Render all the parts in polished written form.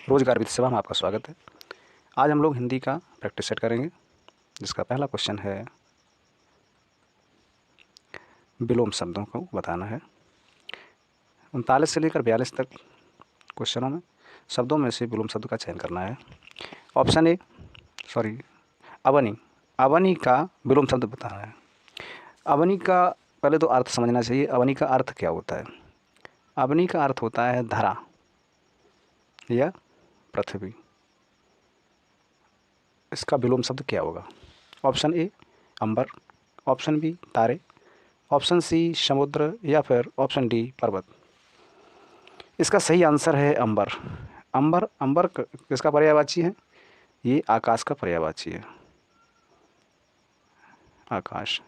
रोजगार वित्त सेवा में आपका स्वागत है। आज हम लोग हिंदी का प्रैक्टिस सेट करेंगे, जिसका पहला क्वेश्चन है विलोम शब्दों को बताना है। 39 से लेकर 42 तक क्वेश्चनों में शब्दों में से विलोम शब्द का चयन करना है। ऑप्शन ए अवनी। अवनी का विलोम शब्द बताना है। अवनी का पहले तो अर्थ समझना चाहिए। अवनी का अर्थ क्या होता है? अवनी का अर्थ होता है धरा या पृथ्वी। इसका विलोम शब्द क्या होगा? ऑप्शन ए अंबर, ऑप्शन बी तारे, ऑप्शन सी समुद्र या फिर ऑप्शन डी पर्वत। इसका सही आंसर है अंबर। अंबर अंबर किसका पर्यायवाची है? ये आकाश का पर्यायवाची है। आकाश,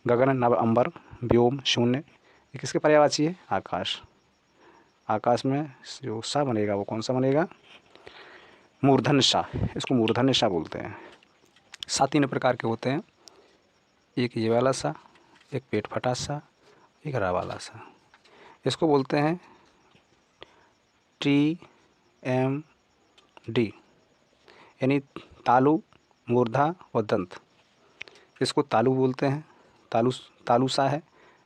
गगन नभ अंबर व्योम शून्य, ये किसके पर्यायवाची है? आकाश। आकाश में जो सा बनेगा वो कौन सा बनेगा? मूर्धन्य सा। इसको मूर्धन्य सा बोलते हैं। सा 3 प्रकार के होते हैं, एक ये वाला सा, एक पेट फटा सा, एक रा वाला सा। इसको बोलते हैं TMD, यानी तालु, मूर्धा और दंत। इसको तालु बोलते हैं। तालु सा है,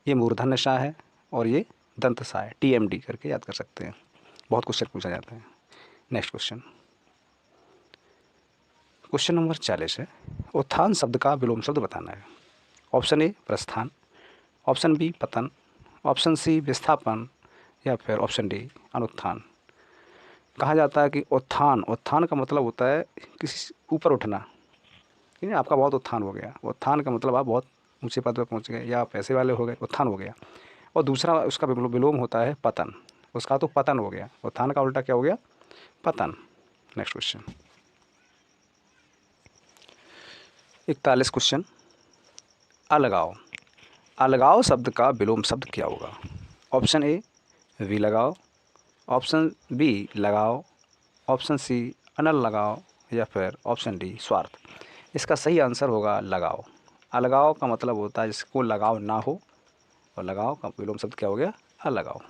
ये मूर्धन्य सा है और ये दंत सा है। TMD करके याद कर सकते हैं। बहुत क्वेश्चन पूछा जाता है। नेक्स्ट क्वेश्चन नंबर 40 है। उत्थान शब्द का विलोम शब्द बताना है। ऑप्शन ए प्रस्थान, ऑप्शन बी पतन, ऑप्शन सी विस्थापन या फिर ऑप्शन डी अनुत्थान। कहा जाता है कि उत्थान का मतलब होता है किसी ऊपर उठना। ठीक है, आपका बहुत उत्थान हो गया। उत्थान का मतलब आप बहुत ऊंचे पद पर पहुंच गए या पैसे वाले हो गए, उत्थान हो गया। और दूसरा उसका विलोम होता है पतन। उसका तो पतन हो गया। उत्थान का उल्टा क्या हो गया? पतन। नेक्स्ट क्वेश्चन 41 क्वेश्चन अलगाव। अलगाव शब्द का विलोम शब्द क्या होगा? ऑप्शन ए विलगाव, ऑप्शन बी लगाव, ऑप्शन सी अनल लगाव या फिर ऑप्शन डी स्वार्थ। इसका सही आंसर होगा लगाव। अलगाव का मतलब होता है जिसको लगाव ना हो, और लगाव का विलोम शब्द क्या हो गया? अलगाव।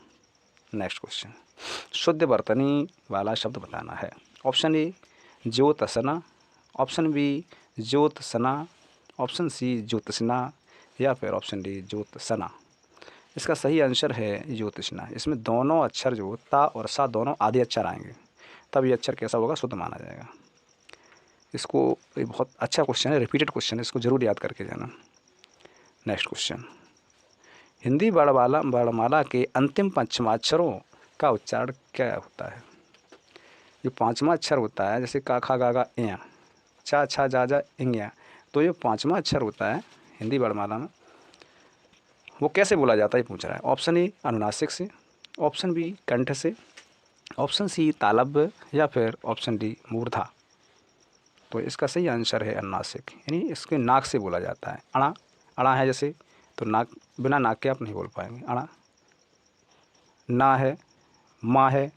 नेक्स्ट क्वेश्चन शुद्ध वर्तनी वाला शब्द बताना है। ऑप्शन ए ज्योतसना, ऑप्शन बी ज्योतसना, ऑप्शन सी ज्योतिषना या फिर ऑप्शन डी ज्योतसना। इसका सही आंसर है ज्योतिषना। इसमें दोनों अक्षर जो ता और सा दोनों आधे अक्षर आएंगे, तब ये अक्षर कैसा होगा? शुद्ध माना जाएगा। इसको ये बहुत अच्छा क्वेश्चन है, रिपीटेड क्वेश्चन है, इसको जरूर याद करके जाना। नेक्स्ट क्वेश्चन हिंदी वर्णमाला के अंतिम पंचमाक्षरों का उच्चारण क्या होता है? जो 5वां अक्षर होता है, जैसे का खा गा गा या, चा छा जा जा इंग्या, तो ये 5वां अक्षर होता है हिंदी वर्णमाला में, वो कैसे बोला जाता है ये पूछ रहा है। ऑप्शन ए अनुनासिक से, ऑप्शन बी कंठ से, ऑप्शन सी तालव्य या फिर ऑप्शन डी मूर्धा। तो इसका सही आंसर है अनुनासिक, यानी इसके नाक से बोला जाता है। अणा, अणा है जैसे, तो नाक, बिना नाक के आप नहीं बोल पाएंगे। अणा, ना है, माँ है,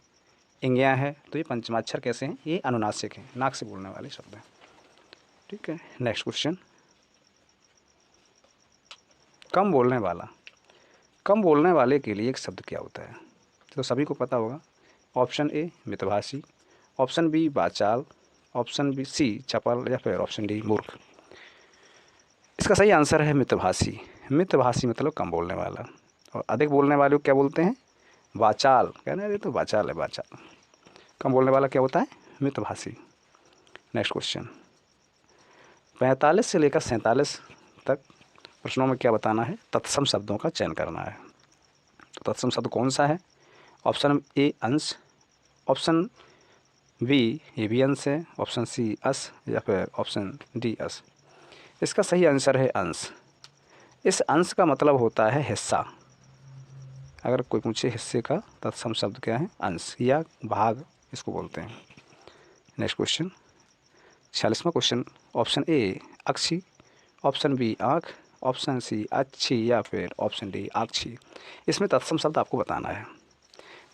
इंग्या है, तो ये पंचमाक्षर कैसे हैं? ये अनुनासिक हैं, नाक से बोलने वाले शब्द हैं। ठीक है। नेक्स्ट क्वेश्चन कम बोलने वाला। कम बोलने वाले के लिए एक शब्द क्या होता है? तो सभी को पता होगा। ऑप्शन ए मितभाषी, ऑप्शन बी वाचाल, ऑप्शन बी सी चपल या फिर ऑप्शन डी मूर्ख। इसका सही आंसर है मितभाषी। मितभाषी मतलब कम बोलने वाला, और अधिक बोलने वाले को क्या बोलते हैं? वाचाल। कहना है तो वाचाल है, वाचाल। कम बोलने वाला क्या होता है? मितभाषी। नेक्स्ट क्वेश्चन 45 से लेकर 47 तक प्रश्नों में क्या बताना है? तत्सम शब्दों का चयन करना है। तो तत्सम शब्द कौन सा है? ऑप्शन ए अंश, ऑप्शन बी ये भी अंश है, ऑप्शन सी अस या फिर ऑप्शन डी अस। इसका सही आंसर है अंश। इस अंश का मतलब होता है हिस्सा। अगर कोई पूछे हिस्से का तत्सम शब्द क्या है? अंश या भाग, इसको बोलते हैं। नेक्स्ट क्वेश्चन 46वां क्वेश्चन ऑप्शन ए अक्षी, ऑप्शन बी आँख, ऑप्शन सी अच्छी या फिर ऑप्शन डी आक्षी। इसमें तत्सम शब्द आपको बताना है।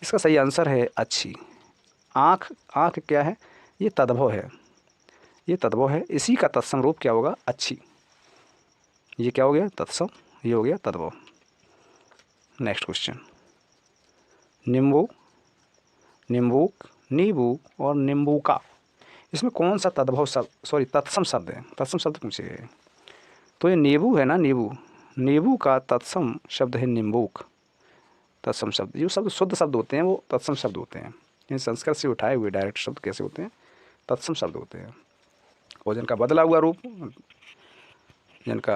इसका सही आंसर है अच्छी। आँख, आँख क्या है? ये तद्भव है, ये तद्भव है। इसी का तत्सम रूप क्या होगा? अच्छी। ये क्या हो गया? तत्सम, ये हो गया तद्भव। नेक्स्ट क्वेश्चन निम्बू, निम्बूक, नींबू और नींबू का, इसमें कौन सा तद्भव शब्द, सॉरी तत्सम शब्द है, तत्सम शब्द पूछे गए। तो ये नींबू है ना, नींबू, नींबू का तत्सम शब्द है निम्बूक। तत्सम शब्द, जो शब्द शुद्ध शब्द होते हैं वो तत्सम शब्द होते हैं। इन संस्कृत से उठाए हुए डायरेक्ट शब्द कैसे होते हैं, तत्सम शब्द होते हैं। और जिनका बदला हुआ रूप, जिनका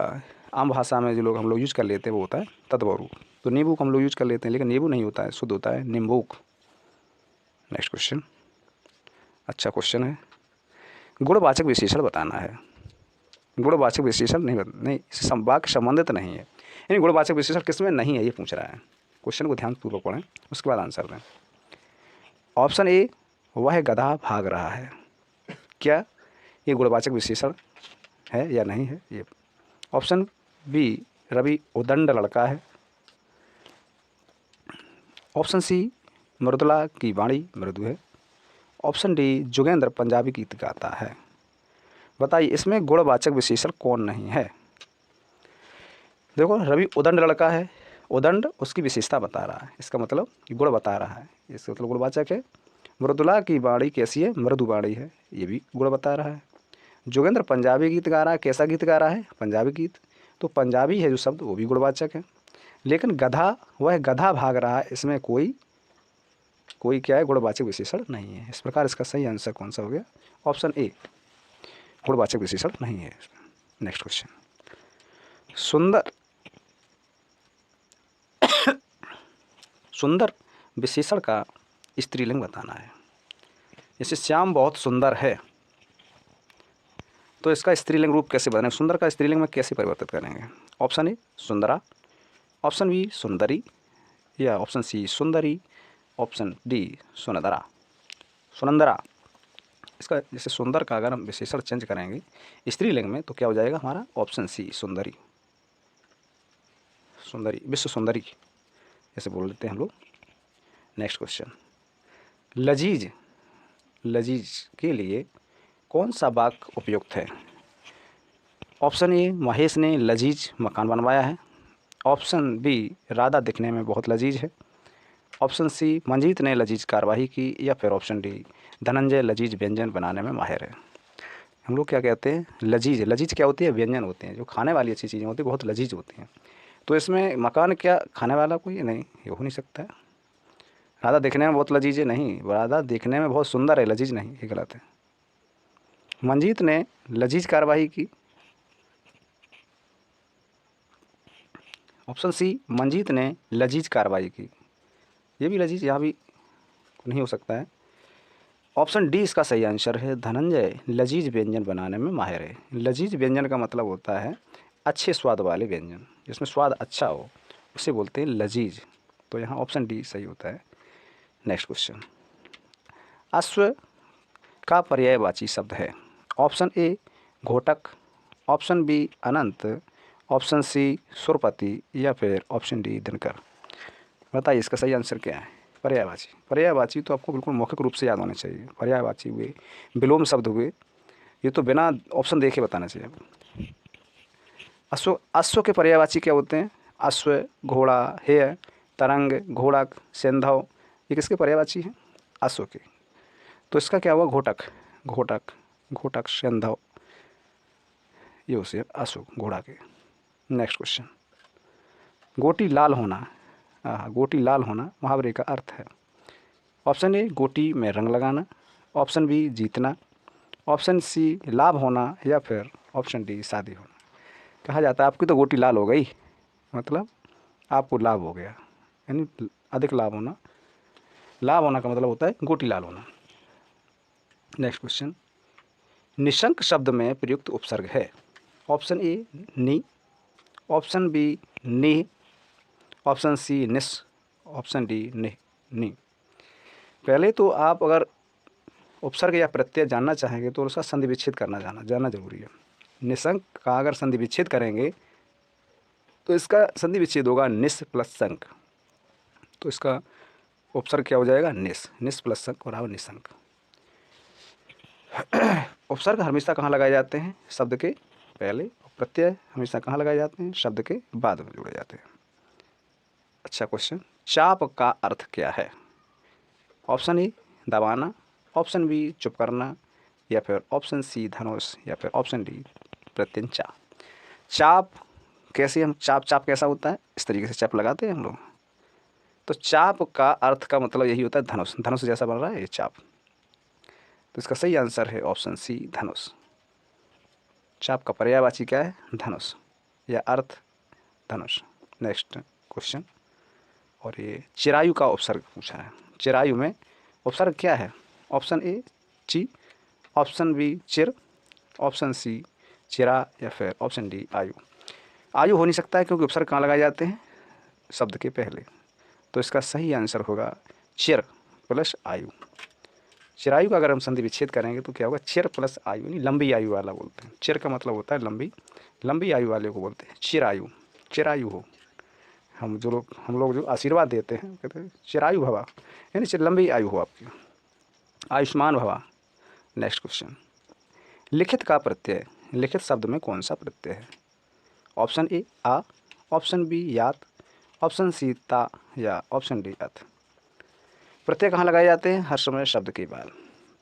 आम भाषा में जो लोग हम लोग यूज कर लेते हैं वो होता है तद्भव रूप। तो नींबू को हम लोग यूज कर लेते हैं, लेकिन नींबू नहीं होता है, शुद्ध होता है निम्बूक। नेक्स्ट क्वेश्चन, अच्छा क्वेश्चन है। गुणवाचक विशेषण बताना है। गुणवाचक विशेषण नहीं वाक्य संबंधित नहीं है, यानी गुणवाचक विशेषण किसमें नहीं है ये पूछ रहा है। क्वेश्चन को ध्यानपूर्वक पढ़ें, उसके बाद आंसर दें। ऑप्शन ए, वह गधा भाग रहा है। क्या ये गुणवाचक विशेषण है या नहीं है ये। ऑप्शन बी, रवि उदंड लड़का है। ऑप्शन सी, मृदुला की वाणी मृदु है। ऑप्शन डी, जोगेंद्र पंजाबी गीत गाता है। बताइए इसमें गुणवाचक विशेषण कौन नहीं है। देखो, रवि उदंड लड़का है, उदंड उसकी विशेषता बता रहा है, इसका मतलब गुण बता रहा है, इसका मतलब गुणवाचक है। मृदुला की वाणी कैसी है, मृदु वाणी है, ये भी गुण बता रहा है। जोगेंद्र पंजाबी गीत गा रहा है, कैसा गीत गा रहा है, पंजाबी गीत, तो पंजाबी है जो शब्द वो भी गुणवाचक है। लेकिन गधा, वह गधा भाग रहा है, इसमें कोई क्या है, गुणवाचक विशेषण नहीं है। इस प्रकार इसका सही आंसर कौन सा हो गया, ऑप्शन ए, गुणवाचक विशेषण नहीं है। नेक्स्ट क्वेश्चन, सुंदर, सुंदर विशेषण का स्त्रीलिंग बताना है। जैसे श्याम बहुत सुंदर है, तो इसका स्त्रीलिंग रूप कैसे बनाएं, सुंदर का स्त्रीलिंग में कैसे परिवर्तित करेंगे। ऑप्शन ए, सुंदरा। ऑप्शन बी, सुंदरी। या ऑप्शन सी, सुंदरी। Option D, सुनंदरा। सुनंदरा, इसका जैसे सुंदर का अगर हम विशेषण चेंज करेंगे स्त्रीलिंग में तो क्या हो जाएगा हमारा, ऑप्शन सी, सुंदरी। सुंदरी, विश्व सुंदरी ऐसे बोल देते हैं हम लोग। नेक्स्ट क्वेश्चन, लजीज, लजीज के लिए कौन सा वाक्य उपयुक्त है। ऑप्शन ए, महेश ने लजीज मकान बनवाया है। ऑप्शन बी, राधा दिखने में बहुत लजीज है। ऑप्शन सी, मंजीत ने लजीज कार्रवाई की। या फिर ऑप्शन डी, धनंजय लजीज व्यंजन बनाने में माहिर है। हम लोग क्या कहते हैं, लजीज, लजीज क्या होती है, व्यंजन होते हैं, जो खाने वाली अच्छी चीज़ें होती हैं बहुत लजीज होती हैं। तो इसमें मकान क्या खाने वाला कोई नहीं, ये हो नहीं सकता है। राधा दिखने में बहुत लजीज है, नहीं, राधा दिखने में बहुत सुंदर है, लजीज नहीं, ये गलत है। मंजीत ने लजीज कार्रवाई की। ऑप्शन सी, मंजीत ने लजीज कार्रवाई की, ये भी लजीज यहाँ भी नहीं हो सकता है। ऑप्शन डी इसका सही आंसर है, धनंजय लजीज व्यंजन बनाने में माहिर है। लजीज व्यंजन का मतलब होता है अच्छे स्वाद वाले व्यंजन, जिसमें स्वाद अच्छा हो उसे बोलते हैं लजीज। तो यहाँ ऑप्शन डी सही होता है। नेक्स्ट क्वेश्चन, अश्व का पर्यायवाची शब्द है। ऑप्शन ए, घोटक। ऑप्शन बी, अनंत। ऑप्शन सी, सुरपति। या फिर ऑप्शन डी, दिनकर। बताइए इसका सही आंसर क्या है। पर्यायवाची, पर्यायवाची तो आपको बिल्कुल मौखिक रूप से याद होने चाहिए। पर्यायवाची हुए, विलोम शब्द हुए, ये तो बिना ऑप्शन देखे बताना चाहिए आपको। अश्व, अश्व के पर्यायवाची क्या होते हैं, अश्व, घोड़ा, हेय, तरंग, घोड़क, सेंधव, ये किसके पर्यायवाची हैं, अश्व के। तो इसका क्या हुआ, घोटक, घोटक, घोटक, सेंधव, ये उसे अश्व, घोड़ा के। नेक्स्ट क्वेश्चन, गोटी लाल होना, गोटी लाल होना मुहावरे का अर्थ है। ऑप्शन ए, गोटी में रंग लगाना। ऑप्शन बी, जीतना। ऑप्शन सी, लाभ होना। या फिर ऑप्शन डी, शादी होना। कहा जाता है आपकी तो गोटी लाल हो गई, मतलब आपको लाभ हो गया, यानी अधिक लाभ होना। लाभ होना का मतलब होता है गोटी लाल होना। नेक्स्ट क्वेश्चन, निशंक शब्द में प्रयुक्त उपसर्ग है। ऑप्शन ए, नी। ऑप्शन बी, नि। ऑप्शन सी, निस। ऑप्शन डी, नि, नी। पहले तो आप अगर उपसर्ग या प्रत्यय जानना चाहेंगे तो उसका संधि विच्छेद जानना जरूरी है। निशंक का अगर संधि विच्छेद करेंगे तो इसका संधि विच्छेद होगा निस प्लस संक। तो इसका उपसर्ग क्या हो जाएगा, निस, निस प्लस संक बराबर निशंक। उपसर्ग हमेशा कहाँ लगाए जाते हैं, शब्द के पहले। प्रत्यय हमेशा कहाँ लगाए जाते हैं, शब्द के बाद में जुड़े जाते हैं। अच्छा क्वेश्चन, चाप का अर्थ क्या है। ऑप्शन ए, दबाना। ऑप्शन बी चुप करना, या फिर ऑप्शन सी धनुष, या फिर ऑप्शन डी प्रत्यंचा। चाप कैसे, हम चाप चाप कैसा होता है, इस तरीके से चाप लगाते हैं हम लोग। तो चाप का अर्थ का मतलब यही होता है धनुष, धनुष जैसा बन रहा है ये चाप। तो इसका सही आंसर है ऑप्शन सी धनुष। चाप का पर्यायवाची क्या है, धनुष, या अर्थ धनुष। नेक्स्ट क्वेश्चन, और ये चिरायु का उपसर्ग पूछा है। चिरायु में उपसर्ग क्या है, ऑप्शन ए ची, ऑप्शन बी चिर, ऑप्शन सी चिरा, या फिर ऑप्शन डी आयु। आयु हो नहीं सकता है क्योंकि उपसर्ग कहाँ लगाए जाते हैं, शब्द के पहले। तो इसका सही आंसर होगा चिर प्लस आयु। चिरायु का अगर हम संधि विच्छेद करेंगे तो क्या होगा, चिर प्लस आयु, यानी लंबी आयु वाला बोलते हैं। चिर का मतलब होता है लंबी, लंबी आयु वाले को बोलते हैं चिरायु। चिरायु हो, हम लोग जो आशीर्वाद देते हैं कहते हैं चिरायु भवा, यानी लंबी आयु हो आपकी, आयुष्मान भवा। नेक्स्ट क्वेश्चन, लिखित का प्रत्यय, लिखित शब्द में कौन सा प्रत्यय है, ऑप्शन ए आ, ऑप्शन बी यात, ऑप्शन सी ता, या ऑप्शन डी अथ। प्रत्यय कहाँ लगाए जाते हैं, हर समय शब्द के बाद।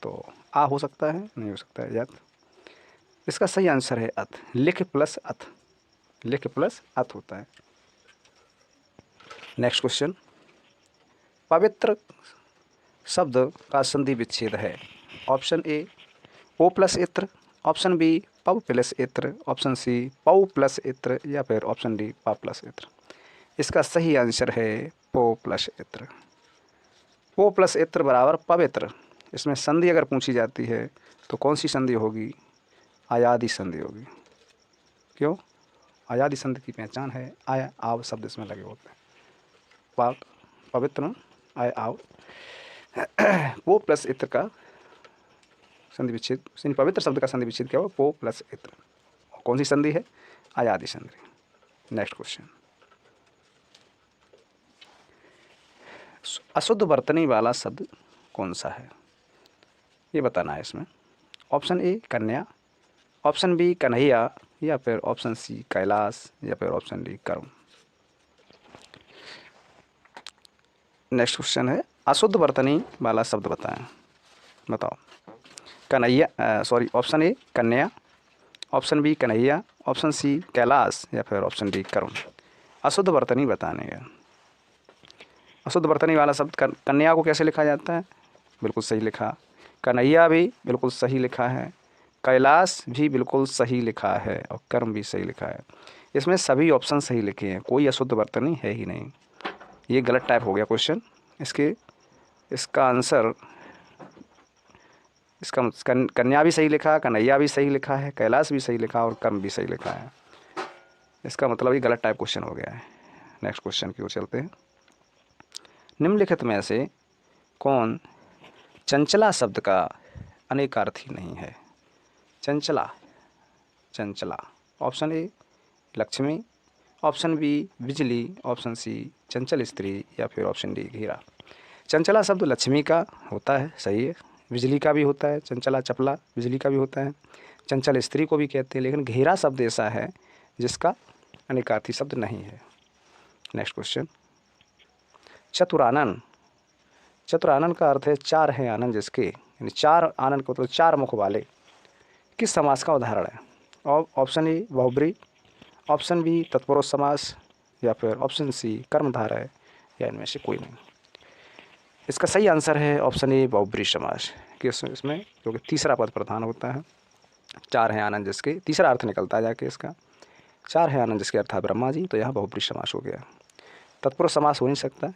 तो आ हो सकता है, नहीं हो सकता है यात। इसका सही आंसर है अथ, लिख प्लस अथ, लिख प्लस अथ होता है। नेक्स्ट क्वेश्चन, पवित्र शब्द का संधि विच्छेद है, ऑप्शन ए ओ प्लस इत्र, ऑप्शन बी पव प्लस इत्र, ऑप्शन सी पव प्लस इत्र, या फिर ऑप्शन डी पा प्लस इत्र। इसका सही आंसर है पो प्लस इत्र। पो प्लस इत्र बराबर पवित्र। इसमें संधि अगर पूछी जाती है तो कौन सी संधि होगी, आयादी संधि होगी। क्यों, आयादी संधि की पहचान है आय आव शब्द इसमें लगे होते हैं। पाक पवित्र आय आव, पो प्लस इत्र का संधि विच्छेद, पवित्र शब्द का संधि विच्छेद क्या हो, पो प्लस इत्र। कौन सी संधि है, आयादी संधि। नेक्स्ट क्वेश्चन, अशुद्ध बर्तनी वाला शब्द कौन सा है, ये बताना है इसमें। ऑप्शन ए कन्या, ऑप्शन बी कन्हैया, या फिर ऑप्शन सी कैलाश, या फिर ऑप्शन डी करुण। नेक्स्ट क्वेश्चन है, अशुद्ध बर्तनी वाला शब्द बताएं, बताओ। कन्हैया, सॉरी, ऑप्शन ए कन्या, option B Kanhaiya, option C Kailash, या फिर ऑप्शन डी करुण। अशुद्ध बर्तनी बताने है। अशुद्ध बर्तनी वाला शब्द कन्या को कैसे लिखा जाता है, बिल्कुल सही लिखा। कन्हैया भी बिल्कुल सही लिखा है, कैलाश भी बिल्कुल सही लिखा है, और कर्म भी सही लिखा है। इसमें सभी ऑप्शन सही लिखे हैं, कोई अशुद्ध बर्तनी है ही नहीं। ये गलत टाइप हो गया क्वेश्चन। इसका आंसर, इसका कन्या भी सही लिखा, कन्हैया भी सही लिखा है, कैलाश भी सही लिखा, और कर्म भी सही लिखा है। इसका मतलब ये गलत टाइप क्वेश्चन हो गया है। नेक्स्ट क्वेश्चन की ओर चलते हैं। निम्नलिखित में से कौन चंचला शब्द का अनेकार्थी नहीं है, चंचला, चंचला। Option A Lakshmi, option B बिजली, ऑप्शन सी चंचल स्त्री, या फिर ऑप्शन डी घेरा। चंचला शब्द लक्ष्मी का होता है, सही है। बिजली का भी होता है, चंचला चपला बिजली का भी होता है। चंचल स्त्री को भी कहते हैं, लेकिन घेरा शब्द ऐसा है जिसका अनेकार्थी शब्द नहीं है। Next question, चतुरानन। चतुरानन का अर्थ है चार हैं आनंद जिसके, यानी चार आनंद को मतलब चार मुख वाले। किस समास का उदाहरण है, ऑप्शन ए बहुब्री, ऑप्शन बी तत्पुरुष समास, या फिर ऑप्शन सी कर्मधारय, या इनमें से कोई नहीं। इसका सही आंसर है ऑप्शन ए बहुब्री समास। कि इसमें क्योंकि तीसरा पद प्रधान होता है। चार हैं आनंद जिसके, तीसरा अर्थ निकलता है जाके इसका, चार हैं आनंद जिसके अर्थात ब्रह्मा जी, तो यहाँ बहुब्री समास हो गया। तत्पुरुष समास हो नहीं सकता है,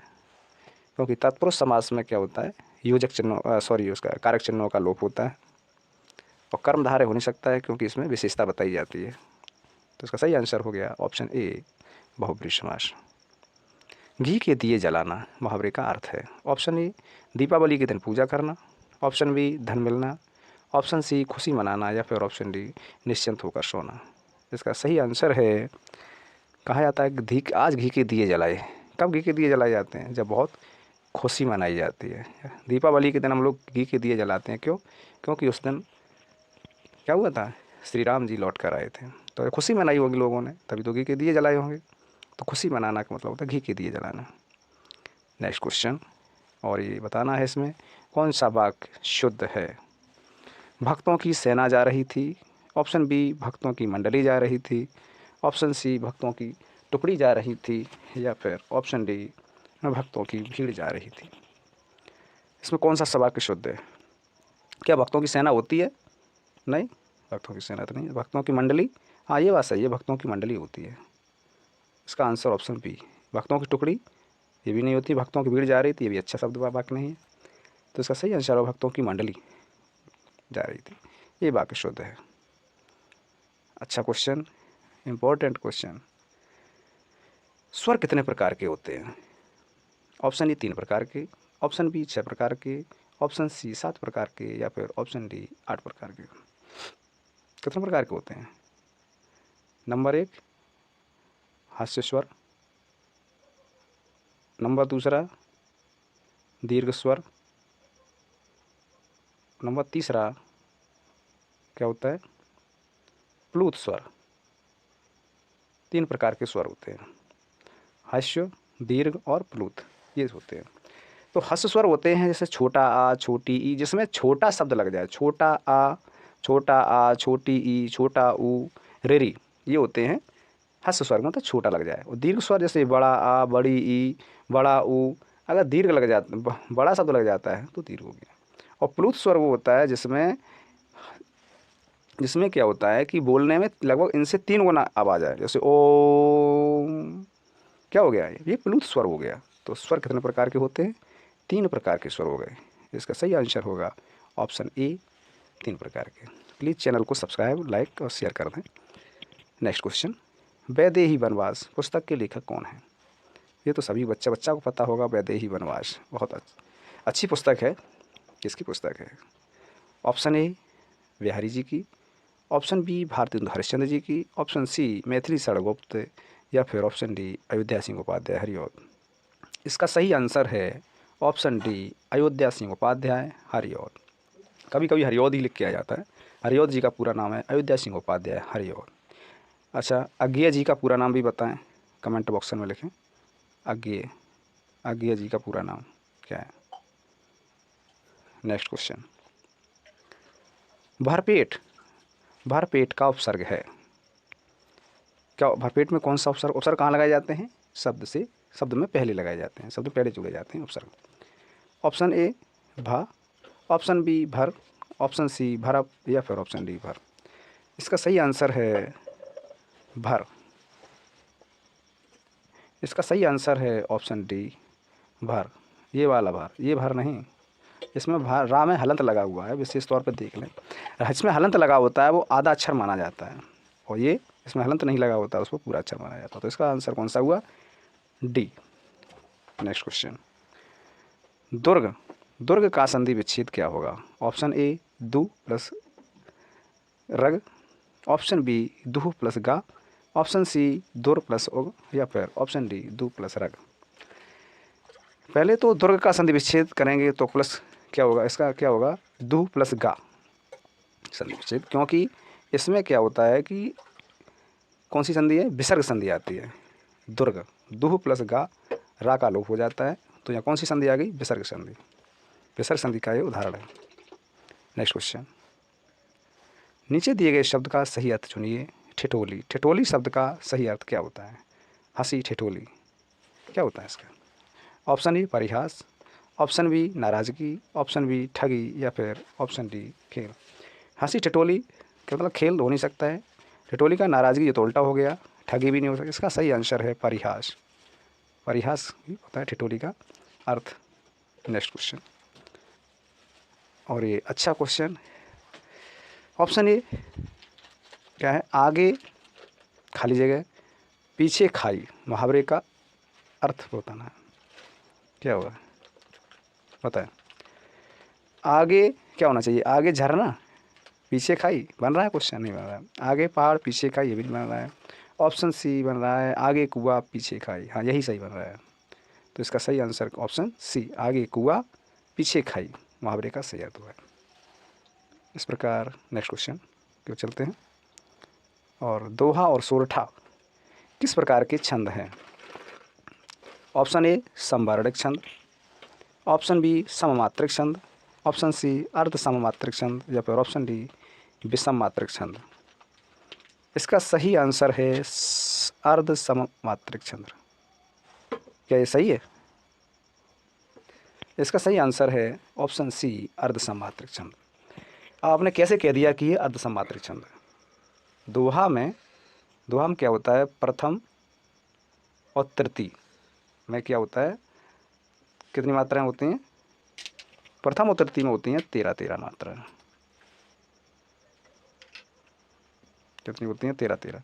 क्योंकि तत्पुरुष समास में क्या होता है, योजक चिन्हों, सॉरी उसका कारक चिन्हों का लोप होता है। और कर्मधारय हो नहीं सकता है, क्योंकि इसमें विशेषता बताई जाती है। तो इसका सही आंसर हो गया ऑप्शन ए बहुब्री समास। घी के दिए जलाना मुहावरे का अर्थ है, ऑप्शन ए दीपावली के दिन पूजा करना, ऑप्शन बी धन मिलना, ऑप्शन सी खुशी मनाना, या फिर ऑप्शन डी निश्चिंत होकर सोना। इसका सही आंसर है, कहा जाता है कि आज घी के दिए जलाए। कब घी के दिए जलाए जाते हैं, जब बहुत खुशी मनाई जाती है। दीपावली के दिन हम लोग घी के दिए जलाते हैं, क्यों, क्योंकि उस दिन क्या हुआ था, श्री राम जी लौट कर आए थे, तो खुशी मनाई होगी लोगों ने, तभी तो घी के दिए जलाए होंगे। तो खुशी मनाना का मतलब होता है घी के दिए जलाना। नेक्स्ट क्वेश्चन, और ये बताना है इसमें, कौन सा वाक्य शुद्ध है? भक्तों की सेना जा रही थी। ऑप्शन बी, भक्तों की मंडली जा रही थी। ऑप्शन सी, भक्तों की टुकड़ी जा रही थी। या फिर ऑप्शन डी, भक्तों की भीड़ जा रही थी। इसमें कौन सा वाक्य शुद्ध है? क्या भक्तों की सेना होती है? नहीं, भक्तों की सेना तो नहीं। भक्तों की मंडली, हाँ ये बात सही है, भक्तों की मंडली होती है। इसका आंसर ऑप्शन बी, भक्तों की टुकड़ी ये भी नहीं होती। भक्तों की भीड़ जा रही थी, ये भी अच्छा शब्द वाक्य नहीं है। तो इसका सही आंसर है भक्तों की मंडली जा रही थी, ये वाक्य शुद्ध है। अच्छा क्वेश्चन, इंपॉर्टेंट क्वेश्चन। स्वर कितने प्रकार के होते हैं? ऑप्शन ए 3 प्रकार के, ऑप्शन बी 6 प्रकार के, ऑप्शन सी 7 प्रकार के, या फिर ऑप्शन डी 8 प्रकार के। कितने प्रकार के होते हैं? नंबर 1 हास्य स्वर, नंबर 2 दीर्घ स्वर, नंबर 3 क्या होता है? प्लूत स्वर। 3 प्रकार के स्वर होते हैं, हास्य, दीर्घ और प्लूत, ये होते हैं। तो हास्य स्वर होते हैं जैसे छोटा आ, छोटी ई, जिसमें छोटा शब्द लग जाए, छोटा आ, छोटी ई, छोटा ऊ, रेरी, ये होते हैं हास्य स्वर, मतलब छोटा लग जाए। और दीर्घ स्वर जैसे बड़ा आ, बड़ी ई, बड़ा ऊ, अगर दीर्घ लग जाता, बड़ा शब्द लग जाता है तो दीर्घ हो गया। और प्लुत स्वर वो होता है जिसमें क्या होता है कि बोलने में लगभग इनसे 3 गुना आवाज़ है, जैसे ओम, क्या हो गया? ये प्लुत स्वर हो गया। तो स्वर कितने प्रकार के होते हैं? 3 प्रकार के स्वर हो गए। इसका सही आंसर होगा ऑप्शन ए, 3 प्रकार के। प्लीज़ चैनल को सब्सक्राइब, लाइक और शेयर कर दें। नेक्स्ट क्वेश्चन, वैदेही वनवास पुस्तक के लेखक कौन है? ये तो सभी बच्चा को पता होगा, वैदेही वनवास बहुत अच्छी पुस्तक है। किसकी पुस्तक है? ऑप्शन ए बिहारी जी की, ऑप्शन बी भारतेंदु हरिश्चंद्र जी की, ऑप्शन सी मैथिली शरणगुप्त, या फिर ऑप्शन डी अयोध्या सिंह उपाध्याय हरिऔध। इसका सही आंसर है ऑप्शन डी अयोध्या सिंह उपाध्याय हरिऔध। कभी कभी हरिऔध ही लिख के आ जाता है। हरिऔध जी का पूरा नाम है अयोध्या सिंह उपाध्याय हरिऔध। अच्छा, अज्ञेय जी का पूरा नाम भी बताएं, कमेंट बॉक्स में लिखें। अज्ञेय जी का पूरा नाम क्या है? नेक्स्ट क्वेश्चन, भरपेट का उपसर्ग है क्या? भरपेट में कौन सा उपसर्ग कहाँ लगाए जाते हैं? शब्द में पहले लगाए जाते हैं, शब्द पहले जुड़े जाते हैं उपसर्ग। ऑप्शन ए भा, ऑप्शन बी भर, ऑप्शन सी भरप, या फिर ऑप्शन डी भर। इसका सही आंसर है भर। इसका सही आंसर है ऑप्शन डी भर, ये वाला भर, ये भर नहीं। इसमें रा में हलंत लगा हुआ है, विशेष तौर पर देख लें। इसमें हलंत लगा होता है वो आधा अक्षर माना जाता है, और ये इसमें हलंत नहीं लगा होता है उसको पूरा अक्षर माना जाता है। तो इसका आंसर कौन सा हुआ? डी। नेक्स्ट क्वेश्चन, दुर्ग का संधि विच्छेद क्या होगा? ऑप्शन ए दु प्लस रग, ऑप्शन बी दुह प्लस गा, ऑप्शन सी दुर प्लस उग, या फिर ऑप्शन डी दु प्लस रग। पहले तो दुर्ग का संधि विच्छेद करेंगे तो प्लस क्या होगा? इसका क्या होगा? दुह प्लस गा संधि विच्छेद, क्योंकि इसमें क्या होता है कि कौन सी संधि है? विसर्ग संधि आती है। दुर्ग, दुह प्लस गा, रा का लोप हो जाता है, तो यहाँ कौन सी संधि आ गई? विसर्ग संधि। विसर्ग संधि का ये उदाहरण है। नेक्स्ट क्वेश्चन, नीचे दिए गए शब्द का सही अर्थ चुनिए। ठिठोली शब्द का सही अर्थ क्या होता है? हंसी ठिठोली, क्या होता है इसका? ऑप्शन ए परिहास, ऑप्शन बी नाराज़गी, ऑप्शन बी ठगी, या फिर ऑप्शन डी खेल। हंसी ठिठोली क्या मतलब? खेल हो नहीं सकता है। ठिठोली का नाराज़गी ये तो उल्टा हो गया, ठगी भी नहीं हो सकता। इसका सही आंसर है परिहास। परिहास ही होता है ठिठोली का अर्थ। नेक्स्ट क्वेश्चन, और ये अच्छा क्वेश्चन, ऑप्शन ए क्या है? आगे खाली जगह पीछे खाई, मुहावरे का अर्थ बताना है। क्या होगा बताएं? आगे क्या होना चाहिए? आगे झरना पीछे खाई बन रहा है? क्वेश्चन नहीं बन रहा है। आगे पहाड़ पीछे खाई, ये भी नहीं बन रहा है। ऑप्शन सी बन रहा है आगे कुआ पीछे खाई, हाँ यही सही बन रहा है। तो इसका सही आंसर ऑप्शन सी, आगे कुआ पीछे खाई, मुहावरे का सही अर्थ हुआ है। इस प्रकार नेक्स्ट क्वेश्चन क्यों चलते हैं। और दोहा और सोरठा किस प्रकार के छंद हैं? ऑप्शन ए समवर्णिक छंद, ऑप्शन बी सममात्रिक छंद, ऑप्शन सी अर्ध सममात्रिक छंद या फिर ऑप्शन डी विषम मात्रिक छंद। इसका सही आंसर है अर्ध सममात्रिक छंद। क्या ये सही है? इसका सही आंसर है ऑप्शन सी अर्ध सममात्रिक छंद। आपने कैसे कह दिया कि ये अर्ध सममात्रिक छंद है? दोहा में क्या होता है, प्रथम और तृतीय में क्या होता है, कितनी मात्राएं होती हैं? प्रथम और तृतीय में होती हैं 13 मात्राएं। कितनी होती हैं? 13।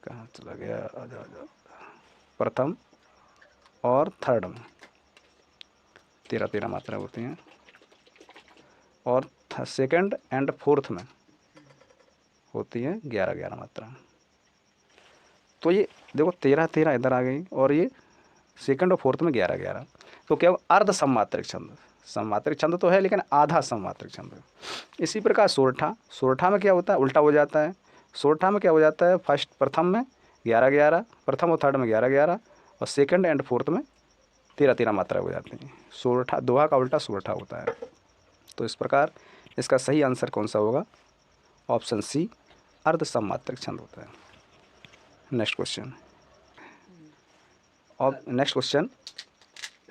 कहाँ चला गया? आजा। प्रथम और थर्ड में 13 मात्राएं होती हैं, और सेकंड एंड फोर्थ में होती हैं 11 मात्राएं। तो ये देखो 13 इधर आ गई, और ये सेकंड और फोर्थ में 11। तो क्या अर्ध सममात्रिक छंद। सममात्रिक छंद तो है लेकिन आधा सममात्रिक छंद है। इसी प्रकार सोरठा में क्या होता है, उल्टा हो जाता है। सोरठा में क्या हो जाता है, प्रथम में 11, प्रथम और थर्ड में 11, और सेकंड एंड फोर्थ में 13 मात्रा हो जाती हैं। सोरठा, दोहा का उल्टा सोरठा होता है। तो इस प्रकार इसका सही आंसर कौन सा होगा? ऑप्शन सी अर्ध सममात्रिक छंद होता है। नेक्स्ट क्वेश्चन,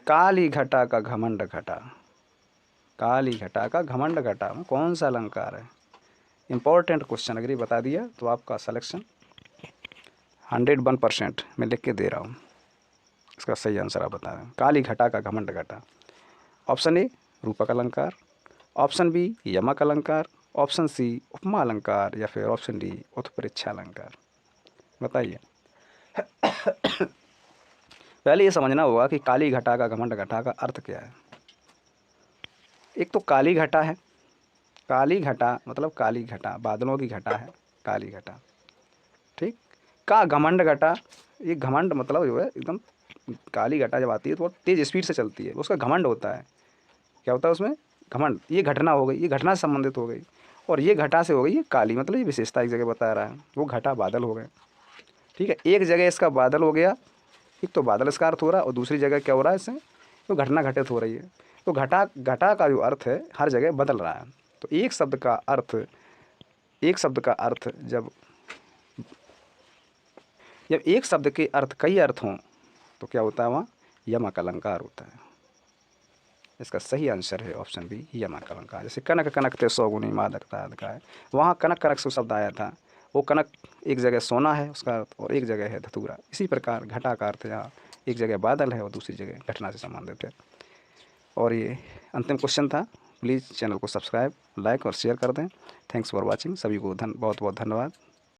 काली घटा का घमंड घटा। काली घटा का घमंड घटा में कौन सा अलंकार है? इंपॉर्टेंट क्वेश्चन, अगर ये बता दिया तो आपका सिलेक्शन 101% मैं लिख के दे रहा हूँ। इसका सही आंसर आप बता दें। काली घटा का घमंड घटा, ऑप्शन ए रूपक अलंकार, ऑप्शन बी यमक अलंकार, ऑप्शन सी उपमा अलंकार, या फिर ऑप्शन डी उत्प्रेक्षा अलंकार। बताइए। पहले ये समझना होगा कि काली घटा का घमंड घटा का अर्थ क्या है। एक तो काली घटा है, काली घटा मतलब काली घटा, बादलों की घटा है काली घटा, ठीक। का घमंड घटा, ये घमंड मतलब जो है एकदम, काली घटा जब आती है तो वो तेज़ स्पीड से चलती है, उसका घमंड होता है। क्या होता है उसमें? घमंड। ये घटना हो गई, ये घटना से संबंधित हो गई, और ये घटा से हो गई ये काली, मतलब ये विशेषता एक जगह बता रहा है। वो घटा बादल हो गए, ठीक है। एक जगह इसका बादल हो गया, एक तो बादल इसका अर्थ हो रहा है, और दूसरी जगह क्या हो रहा है इससे, तो घटना घटित हो रही है। तो घटा का जो अर्थ है हर जगह बदल रहा है। तो एक शब्द का अर्थ जब एक शब्द के अर्थ कई अर्थ हों तो क्या होता है, वहाँ यमक अलंकार होता है। इसका सही आंसर है ऑप्शन बी यमक अलंकार। जैसे कनक कनकते सौगुनी मादकता का है, वहाँ कनक कनक से शब्द आया था, वो कनक एक जगह सोना है उसका अर्थ, और एक जगह है धतूरा। इसी प्रकार घटा का अर्थ यहाँ एक जगह बादल है और दूसरी जगह घटना से संबंधित है। और ये अंतिम क्वेश्चन था। प्लीज़ चैनल को सब्सक्राइब, लाइक और शेयर कर दें। Thanks for watching. सभी को बहुत बहुत धन्यवाद।